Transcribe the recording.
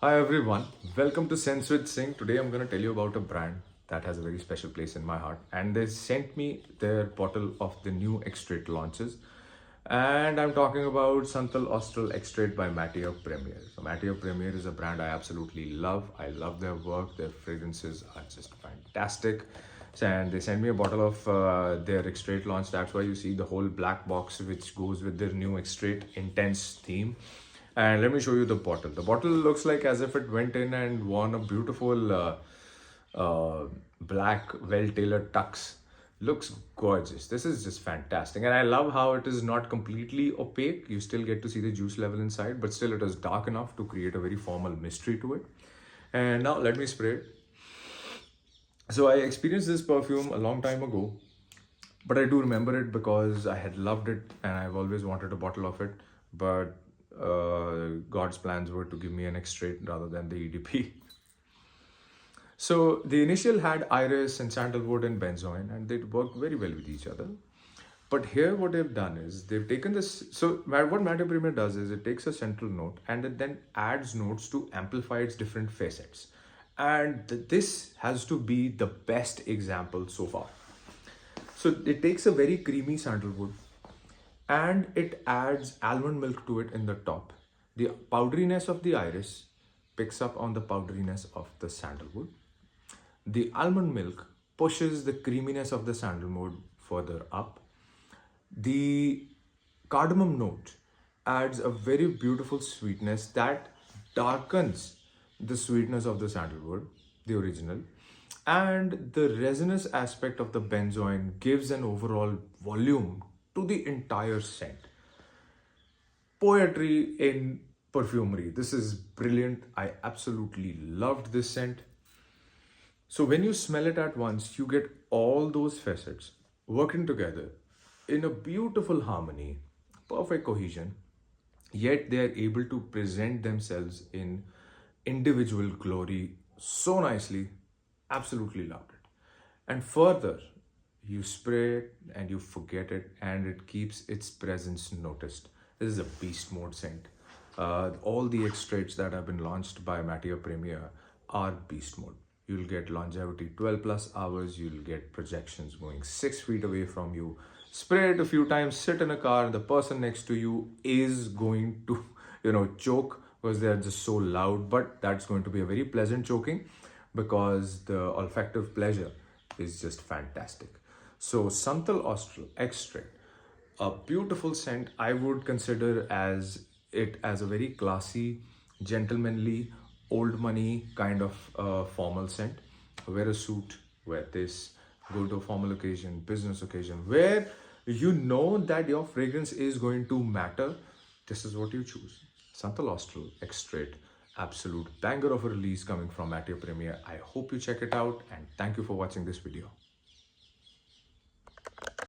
Hi everyone, welcome to Sense with Singh. Today I'm going to tell you about a brand that has a very special place in my heart, and they sent me their bottle of the new extrait launches. And I'm talking about Santal Austral Extrait by Matiere Premier. So Matiere Premier is a brand I absolutely love. I love their work. Their fragrances are just fantastic. And they sent me a bottle of their extrait launch. That's why you see the whole black box which goes with their new extrait intense theme. And let me show you the bottle. The bottle looks like as if it went in and worn a beautiful black well-tailored tux. Looks gorgeous. This is just fantastic. And I love how it is not completely opaque. You still get to see the juice level inside, but still it is dark enough to create a very formal mystery to it. And now let me spray it. So I experienced this perfume a long time ago, but I do remember it because I had loved it and I've always wanted a bottle of it. But God's plans were to give me an extrait rather than the EDP. So the initial had iris and sandalwood and benzoin, and they worked very well with each other. But here, what they've done is they've taken this. So what Matter Premier does is it takes a central note and it then adds notes to amplify its different facets. And this has to be the best example so far. So it takes a very creamy sandalwood and it adds almond milk to it in the top. The powderiness of the iris picks up on the powderiness of the sandalwood. The almond milk pushes the creaminess of the sandalwood further up. The cardamom note adds a very beautiful sweetness that darkens the sweetness of the sandalwood, the original, and the resinous aspect of the benzoin gives an overall volume to the entire scent. Poetry in perfumery. This is brilliant. I absolutely loved this scent. So when you smell it at once, you get all those facets working together in a beautiful harmony, perfect cohesion, yet they are able to present themselves in individual glory so nicely. Absolutely loved it. And further, you spray it and you forget it, and it keeps its presence noticed. This is a beast mode scent. All the extracts that have been launched by Matiere Premier are beast mode. You'll get longevity 12 plus hours, you'll get projections going 6 feet away from you. Spray it a few times, sit in a car, and the person next to you is going to, choke because they're just so loud. But that's going to be a very pleasant choking because the olfactive pleasure is just fantastic. So Santal Austral Extrait, a beautiful scent. I would consider as it as a very classy, gentlemanly, old money kind of formal scent. Wear a suit, wear this, go to a formal occasion, business occasion, where you know that your fragrance is going to matter. This is what you choose. Santal Austral Extrait, absolute banger of a release coming from Matiere Premier. I hope you check it out and thank you for watching this video.